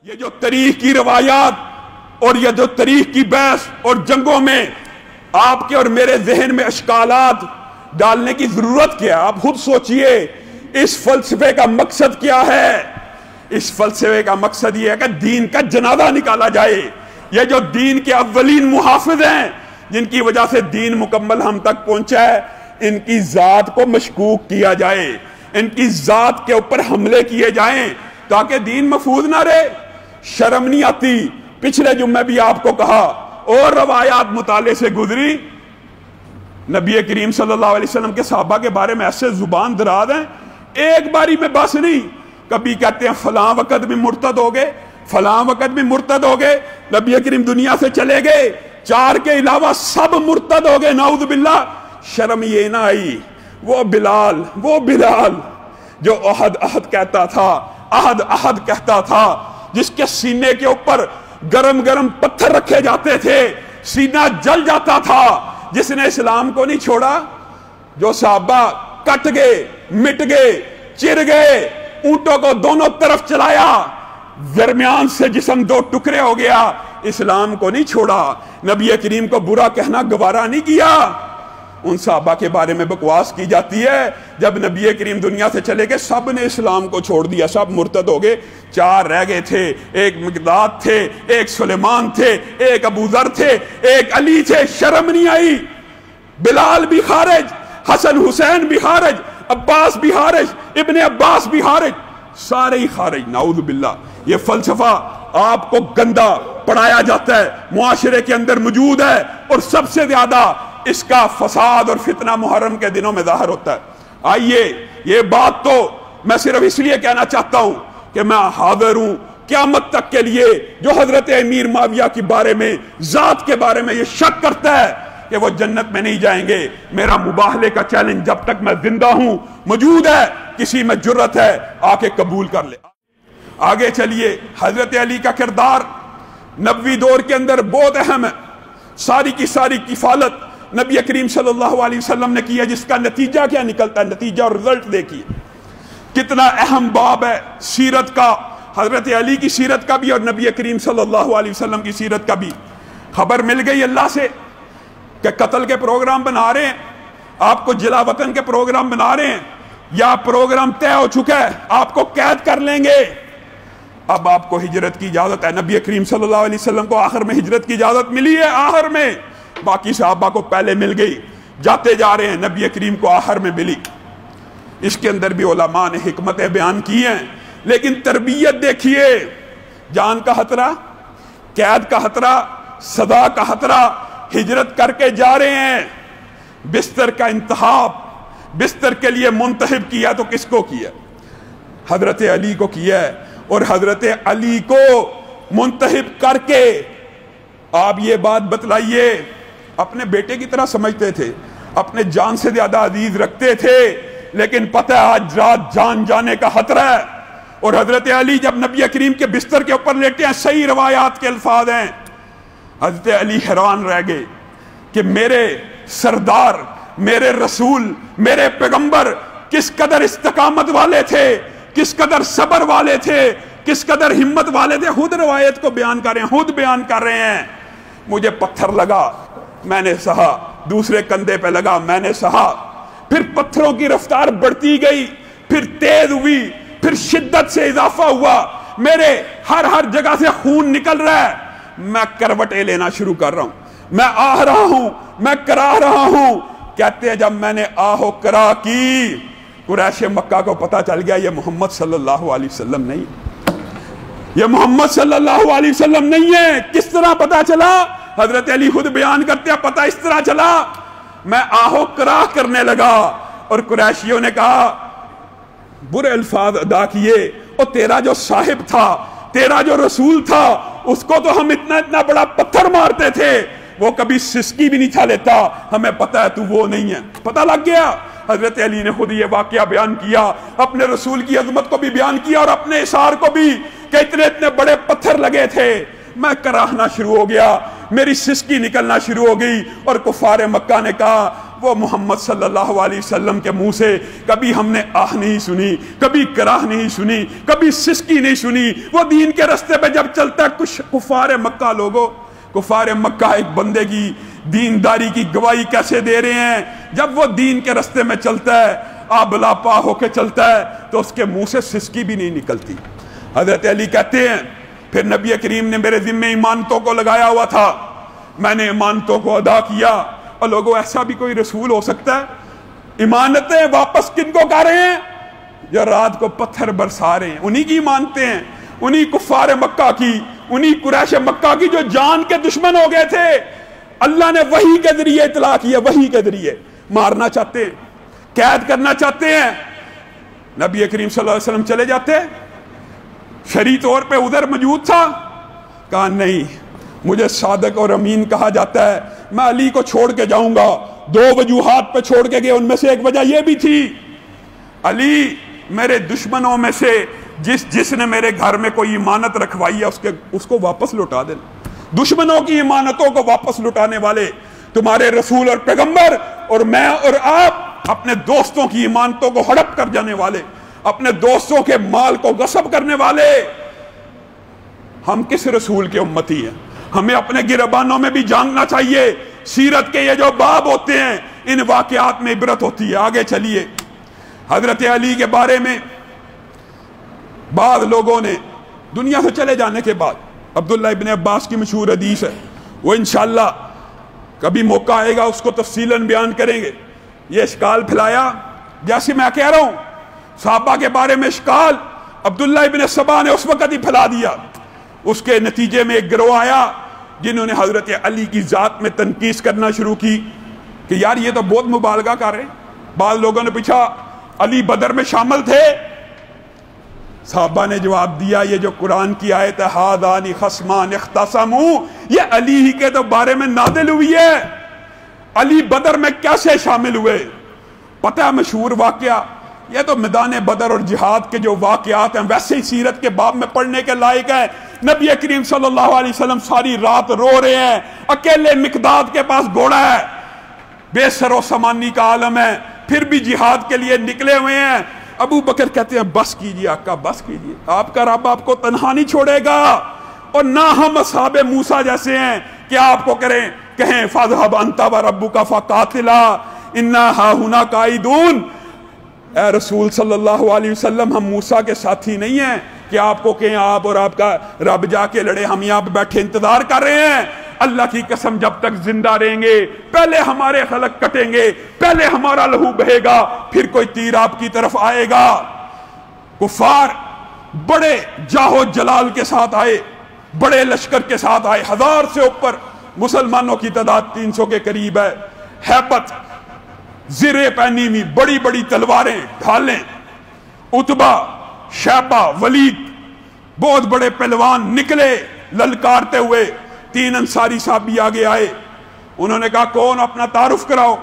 یہ جو تاریخ کی روایات اور یہ جو تاریخ کی بحث اور جنگوں میں آپ کے اور میرے ذہن میں اشکالات ڈالنے کی ضرورت کیا ہے؟ آپ خود سوچئے اس فلسفے کا مقصد کیا ہے؟ اس فلسفے کا مقصد یہ ہے کہ دین کا جنازہ نکالا جائے. یہ جو دین کے اولین محافظ ہیں جن کی وجہ سے دین مکمل ہم تک پہنچا ہے، ان کی ذات کو مشکوک کیا جائے، ان کی ذات کے اوپر حملے کیے جائیں تاکہ دین محفوظ نہ رہے. شرم نہیں آتی؟ پچھلے جمعے بھی آپ کو کہا اور روایات مطالعے سے گزری، نبی کریم صلی اللہ علیہ وسلم کے صحابہ کے بارے میں ایسے زبان دراز ہیں، ایک باری میں بس نہیں، کبھی کہتے ہیں فلاں وقت میں مرتد ہو گئے، فلاں وقت میں مرتد ہو گئے، نبی کریم دنیا سے چلے گئے، 4 کے علاوہ سب مرتد ہو گئے، نعوذ باللہ. شرم یہ نہ آئی؟ وہ بلال جو احد کہتا تھا، احد کہتا تھا، جس کے سینے کے اوپر گرم گرم پتھر رکھے جاتے تھے، سینہ جل جاتا تھا، جس نے اسلام کو نہیں چھوڑا. جو صحابہ کٹ گئے، مٹ گئے، چر گئے، اونٹوں کو دونوں طرف چلایا، درمیان سے جسم 2 ٹکڑے ہو گیا، اسلام کو نہیں چھوڑا، نبی کریم کو برا کہنا گوارا نہیں کیا. ان صحابہ کے بارے میں بکواس کی جاتی ہے. جب نبی کریم دنیا سے چلے گئے سب نے اسلام کو چھوڑ دیا، سب مرتد ہو گئے، 4 رہ گئے تھے، ایک مقداد تھے، ایک سلیمان تھے، ایک ابو ذر تھے، ایک علی تھے. شرم نہیں آئی؟ بلال بھی خارج، حسن حسین بھی خارج، عباس بھی خارج، ابن عباس بھی خارج، سارے ہی خارج. نعوذ باللہ. یہ فلسفہ آپ کو گندا پڑھایا جاتا ہے، معاشرے کے اندر موجود ہے، اور سب سے زیادہ اس کا فساد اور فتنہ محرم کے دنوں میں ظاہر ہوتا ہے. آئیے، یہ بات تو میں صرف اس لیے کہنا چاہتا ہوں کہ میں حاضر ہوں قیامت تک کے لیے جو حضرت امیر معاویہ کے بارے میں، ذات کے بارے میں یہ شک کرتا ہے کہ وہ جنت میں نہیں جائیں گے. میرا مباہلے کا چیلنج جب تک میں زندہ ہوں موجود ہے، کسی میں جرت ہے آ کے قبول کر لے. آگے چلیے. حضرت علی کا کردار نبوی دور کے اندر بہت اہم ہے. ساری کی ساری کفالت نبی کریم صلی اللہ علیہ وسلم نے کی ہے، جس کا نتیجہ کیا نکلتا ہے، نتیجہ اور رزلٹ دیکھیے. کتنا اہم باب ہے سیرت کا، حضرت علی کی سیرت کا بھی اور نبی کریم صلی اللہ علیہ وسلم کی سیرت کا بھی. خبر مل گئی اللہ سے کہ قتل کے پروگرام بنا رہے ہیں، آپ کو جلا وطن کے پروگرام بنا رہے ہیں، یا پروگرام طے ہو چکا ہے، آپ کو قید کر لیں گے. اب آپ کو ہجرت کی اجازت ہے. نبی کریم صلی اللہ علیہ وسلم کو آخر میں ہجرت کی اجازت ملی ہے، آخر میں. باقی صحابہ کو پہلے مل گئی، جاتے جا رہے ہیں، نبی کریم کو آخر میں ملی. اس کے اندر بھی علماء نے حکمتیں بیان کی ہیں، لیکن تربیت دیکھیے. جان کا خطرہ، قید کا خطرہ، سزا کا خطرہ، ہجرت کر کے جا رہے ہیں. بستر کا انتخاب بستر کے لیے منتخب کیا تو کس کو کیا؟ حضرت علی کو کیا ہے. اور حضرت علی کو منتخب کر کے آپ یہ بات بتلائیے، اپنے بیٹے کی طرح سمجھتے تھے، اپنے جان سے زیادہ عزیز رکھتے تھے، لیکن پتہ ہے آج رات جان جانے کا خطرہ ہے. اور حضرت علی جب نبی کریم کے بستر کے اوپر لیٹے ہیں، صحیح روایات کے الفاظ ہیں، حضرت علی حیران رہ گئے کہ میرے سردار، میرے رسول، میرے پیغمبر کس قدر استقامت والے تھے، کس قدر صبر والے تھے، کس قدر ہمت والے تھے. خود روایت کو بیان کر رہے ہیں، خود بیان کر رہے ہیں. مجھے پتھر لگا، میں نے سہا، دوسرے کندھے پہ لگا، میں نے سہا. پھر پتھروں کی رفتار بڑھتی گئی، پھر تیز ہوئی، پھر شدت سے اضافہ ہوا، میرے ہر جگہ سے خون نکل رہا ہے. میں کروٹیں لینا شروع کر رہا ہوں، میں آہ رہا ہوں، میں کراہ رہا ہوں. کہتے ہیں جب میں نے آہ و کرا کی، قریش مکہ کو پتا چل گیا یہ محمد صلی اللہ علیہ وسلم نہیں، یہ محمد صلی اللہ علیہ وسلم نہیں ہے. کس طرح پتا چلا؟ حضرت علی خود بیان کرتے ہیں، پتا اس طرح چلا، میں آہو کراہ کرنے لگا اور قریشیوں نے کہا، برے الفاظ ادا کیے، اور تیرا جو صاحب تھا، تیرا جو رسول تھا، اس کو تو ہم اتنا بڑا پتھر مارتے تھے، وہ کبھی سسکی بھی نہیں چھا لیتا، ہمیں پتا ہے تو وہ نہیں ہے. پتا لگ گیا. حضرت علی نے خود یہ واقعہ بیان کیا، اپنے رسول کی عظمت کو بھی بیان کیا اور اپنے اشار کو بھی، کہ اتنے بڑے پتھر لگے تھے. میں کراہنا شروع ہو گیا، میری سسکی نکلنا شروع ہو گئی، اور کفار مکہ نے کہا وہ محمد صلی اللہ علیہ وسلم کے منہ سے کبھی ہم نے آہ نہیں سنی، کبھی کراہ نہیں سنی، کبھی سسکی نہیں سنی۔ وہ دین کے رستے پہ جب چلتا ہے، کچھ کفار مکہ لوگوں، کفار مکہ ایک بندے کی دینداری کی گواہی کیسے دے رہے ہیں؟ جب وہ دین کے رستے میں چلتا ہے، آبلا پا ہو کے چلتا ہے، تو اس کے منہ سے سسکی بھی نہیں نکلتی۔ حضرت علی کہتے ہیں پھر نبی کریم نے میرے ذمہ امانتوں کو لگایا ہوا تھا، میں نے امانتوں کو ادا کیا۔ اور لوگوں، ایسا بھی کوئی رسول ہو سکتا ہے؟ امانتیں واپس کن کو کر رہے ہیں؟ جو رات کو پتھر برسا رہے ہیں، انہی کی امانتیں ہیں، انہی کفار مکہ کی، انہی قریش مکہ کی جو جان کے دشمن ہو گئے تھے۔ اللہ نے وحی کے ذریعے اطلاع کیا، وحی کے ذریعے مارنا چاہتے ہیں، قید کرنا چاہتے ہیں، نبی کریم صلی اللہ علیہ وسلم چلے جاتے، شرعی طور پہ ادھر موجود تھا، کہا نہیں، مجھے صادق اور امین کہا جاتا ہے، میں علی کو چھوڑ کے جاؤں گا۔ دو وجوہات پہ چھوڑ کے گئے، ان میں سے ایک وجہ یہ بھی تھی، علی میرے دشمنوں میں سے جس نے میرے گھر میں کوئی امانت رکھوائی ہے اس کو واپس لوٹا دینا۔ دشمنوں کی امانتوں کو واپس لوٹانے والے تمہارے رسول اور پیغمبر، اور میں اور آپ اپنے دوستوں کی امانتوں کو ہڑپ کر جانے والے، اپنے دوستوں کے مال کو غصب کرنے والے۔ ہم کس رسول کے امتی ہیں؟ ہمیں اپنے گربانوں میں بھی جاننا چاہیے۔ سیرت کے یہ جو باب ہوتے ہیں، ان واقعات میں عبرت ہوتی ہے۔ آگے چلیے، حضرت علی کے بارے میں بعض لوگوں نے دنیا سے چلے جانے کے بعد، عبداللہ ابن عباس کی مشہور حدیث ہے، وہ انشاءاللہ کبھی موقع آئے گا اس کو تفصیلاً بیان کریں گے۔ یہ اشکال پھیلایا، جیسے میں کہہ رہا ہوں صحابہ کے بارے میں اشکال عبداللہ ابن سبا نے اس وقت ہی پھیلا دیا۔ اس کے نتیجے میں ایک گروہ آیا جنہوں نے حضرت علی کی ذات میں تنقیص کرنا شروع کی کہ یار یہ تو بہت مبالغہ کر رہے ہیں۔ بعض لوگوں نے پوچھا علی بدر میں شامل تھے؟ صحابہ نے جواب دیا یہ جو قرآن کی آیت ہے ہذان خصمان اختصموا، یہ علی ہی کے تو بارے میں نازل ہوئی ہے۔ علی بدر میں کیسے شامل ہوئے؟ پتہ ہے مشہور واقعہ، یہ تو میدان بدر اور جہاد کے جو واقعات ہیں ویسے ہی سیرت کے باب میں پڑھنے کے لائق ہے۔ نبی کریم صلی اللہ علیہ وسلم ساری رات رو رہے ہیں، اکیلے مقداد کے پاس گھوڑا ہے، بے سر و سامانی کا عالم ہے، پھر بھی جہاد کے لیے نکلے ہوئے ہیں۔ ابو بکر کہتے ہیں بس کیجئے آقا، بس کیجئے، آپ کا رب آپ کو تنہا نہیں چھوڑے گا، اور نہ ہم اصحاب موسیٰ جیسے ہیں کہ آپ کو کہیں فاذهب انت وربک فقاتلا انا ہاہنا قاعدون۔ اے رسول صلی اللہ علیہ وسلم، ہم موسیٰ کے ساتھی نہیں ہیں کہ آپ کو کہیں آپ اور آپ کا رب جا کے لڑے، ہم یہاں پہ بیٹھے انتظار کر رہے ہیں۔ اللہ کی قسم جب تک زندہ رہیں گے پہلے ہمارے خلق کٹیں گے، پہلے ہمارا لہو بہے گا، پھر کوئی تیر آپ کی طرف آئے گا۔ کفار بڑے جاہو جلال کے ساتھ آئے، بڑے لشکر کے ساتھ آئے، 1000 سے اوپر مسلمانوں کی تعداد 300 کے قریب ہے، ہیبت، زرے پہنی ہوئی، بڑی بڑی تلواریں، ڈھالیں، عتبہ، شیبہ، ولید، بہت بڑے پہلوان نکلے للکارتے ہوئے۔ 3 انصاری صحابی آگے آئے، انہوں نے کہا کون، اپنا تعارف کراؤ۔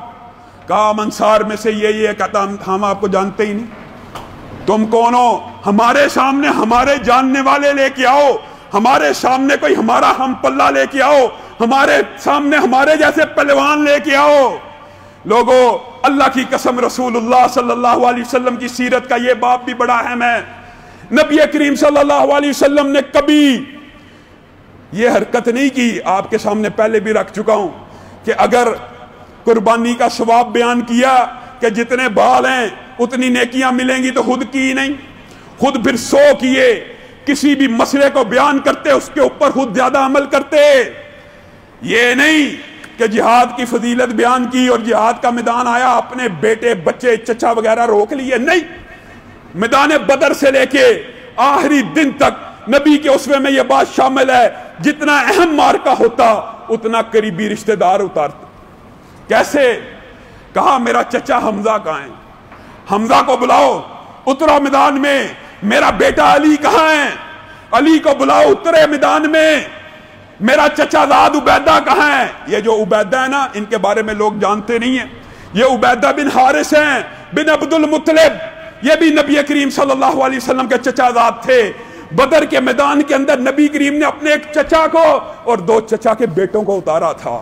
کہا ہم انصار میں سے یہ کہتا ہم آپ کو جانتے ہی نہیں، تم کون ہو؟ ہمارے سامنے ہمارے جاننے والے لے کے آؤ، ہمارے سامنے کوئی ہمارا ہم پلہ لے کے آؤ، ہمارے سامنے ہمارے جیسے پہلوان لے کے آؤ۔ لوگوں، اللہ کی قسم رسول اللہ صلی اللہ علیہ وسلم کی سیرت کا یہ باب بھی بڑا اہم ہے۔ نبی کریم صلی اللہ علیہ وسلم نے کبھی یہ حرکت نہیں کی، آپ کے سامنے پہلے بھی رکھ چکا ہوں کہ اگر قربانی کا ثواب بیان کیا کہ جتنے بال ہیں اتنی نیکیاں ملیں گی، تو خود کی نہیں، خود پھر 100 کیے، کسی بھی مسئلے کو بیان کرتے اس کے اوپر خود زیادہ عمل کرتے۔ یہ نہیں کہ جہاد کی فضیلت بیان کی اور جہاد کا میدان آیا اپنے بیٹے بچے چچا وغیرہ روک لیے، نہیں، میدان بدر سے لے کے آخری دن تک نبی کے اسوے میں یہ بات شامل ہے، جتنا اہم مارکہ ہوتا اتنا قریبی رشتہ دار اتارتے۔ کیسے؟ کہا میرا چچا حمزہ کہاں ہے؟ حمزہ کو بلاؤ، اترو میدان میں۔ میرا بیٹا علی کہاں ہے؟ علی کو بلاؤ، اترے میدان میں۔ میرا چچا زاد عبیدہ کہاں ہے؟ یہ جو عبیدہ ہے نا، ان کے بارے میں لوگ جانتے نہیں ہیں، یہ عبیدہ بن حارث ہیں بن عبد المطلب، یہ بھی نبی کریم صلی اللہ علیہ وسلم کے چچا زاد تھے۔ بدر کے میدان کے اندر نبی کریم نے اپنے ایک چچا کو اور 2 چچا کے بیٹوں کو اتارا تھا۔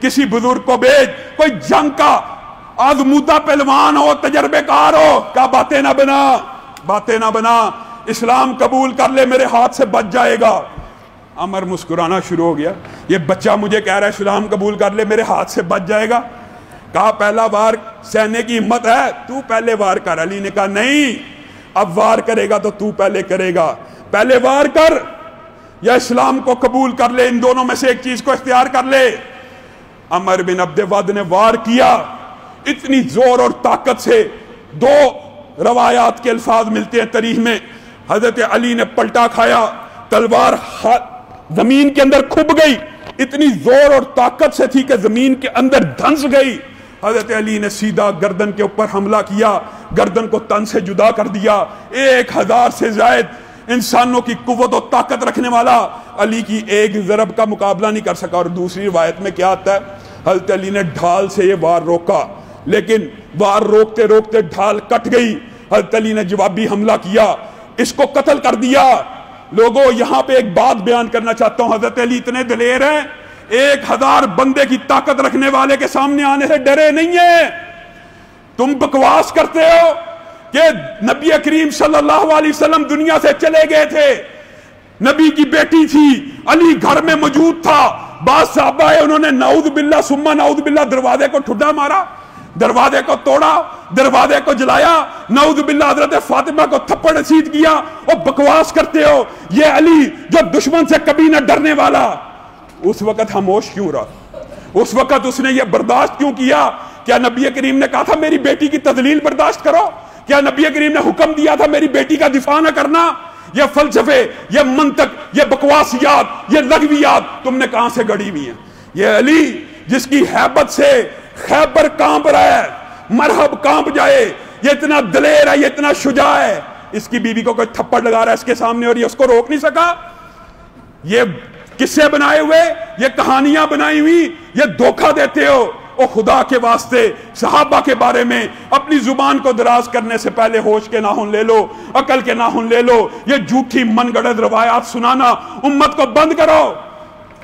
کسی بزرگ کو بھیج، کوئی جنگ کا آزمودہ پہلوان ہو، تجربے کار ہو، کہا باتیں نہ بنا، باتیں نہ بنا، اسلام قبول کر لے میرے ہاتھ سے بچ جائے گا۔ عمر مسکرانا شروع ہو گیا، یہ بچہ مجھے کہہ رہا ہے اسلام قبول کر لے میرے ہاتھ سے بچ جائے گا۔ کہا پہلا وار سہنے کی ہمت ہے، تو پہلے وار کر۔ علی نے کہا نہیں، اب وار کرے گا تو تو پہلے کرے گا، پہلے وار کر یا اسلام کو قبول کر لے، ان دونوں میں سے ایک چیز کو اختیار کر لے۔ عمر بن عبد ود نے وار کیا، اتنی زور اور طاقت سے، دو روایات کے الفاظ ملتے ہیں تاریخ میں، حضرت علی نے پلٹا کھایا، تلوار زمین کے اندر کھب گئی، اتنی زور اور طاقت سے تھی کہ زمین کے اندر دھنس گئی۔ حضرت علی نے سیدھا گردن کے اوپر حملہ کیا، گردن کو تن سے جدا کر دیا۔ 1000 سے زائد انسانوں کی قوت و طاقت رکھنے والا علی کی ایک ضرب کا مقابلہ نہیں کر سکا۔ اور دوسری روایت میں کیا آتا ہے، حضرت علی نے ڈھال سے یہ وار روکا، لیکن وار روکتے روکتے ڈھال کٹ گئی۔ حضرت علی نے جوابی حملہ کیا، اس کو قتل کر دیا۔ لوگوں یہاں پہ ایک بات بیان کرنا چاہتا ہوں، حضرت علی اتنے دلیر ہیں، 1000 بندے کی طاقت رکھنے والے کے سامنے آنے سے ڈرے نہیں ہیں۔ تم بکواس کرتے ہو کہ نبی کریم صلی اللہ علیہ وسلم دنیا سے چلے گئے تھے، نبی کی بیٹی تھی، علی گھر میں موجود تھا، بعض صحابہ ہے انہوں نے نعوذ باللہ ثم نعوذ باللہ دروازے کو ٹھڈا مارا، دروازے کو توڑا، دروازے کو جلایا، نعوذ باللہ حضرت فاطمہ کو تھپڑ رسید کیا۔ اور بکواس کرتے ہو، یہ علی جو دشمن سے کبھی نہ ڈرنے والا، اس وقت خاموش کیوں رہا؟ اس وقت اس نے یہ برداشت کیوں کیا؟ کیا نبی کریم نے کہا تھا میری بیٹی کی تذلیل برداشت کرو؟ کیا نبی کریم نے حکم دیا تھا میری بیٹی کا دفاع نہ کرنا؟ یہ فلسفے، یہ منطق، یہ بکواسیات، یہ لغویات تم نے کہاں سے گڑی ہوئی ہیں؟ یہ علی جس کی ہیبت سے خیبر کانپ رہا ہے، مرحب کانپ جائے، یہ اتنا دلیر ہے، یہ اتنا شجاع ہے، اس کی بیوی کو کوئی تھپڑ لگا رہا ہے اس کے سامنے اور یہ اس کو روک نہیں سکا۔ یہ قصے بنائے ہوئے، یہ کہانیاں بنائی ہوئی، یہ دھوکہ دیتے ہو۔ او خدا کے واسطے صحابہ کے بارے میں اپنی زبان کو دراز کرنے سے پہلے ہوش کے ناخن لے لو، عقل کے ناخن لے لو۔ یہ جھوٹی من گڑت روایات سنانا امت کو بند کرو۔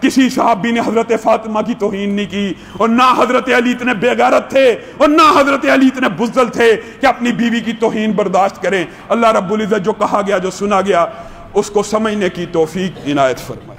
کسی صحابی نے حضرت فاطمہ کی توہین نہیں کی، اور نہ حضرت علی اتنے بے غیرت تھے، اور نہ حضرت علی اتنے بزدل تھے کہ اپنی بیوی کی توہین برداشت کریں۔ اللہ رب العزت جو کہا گیا، جو سنا گیا، اس کو سمجھنے کی توفیق عنایت فرمائے۔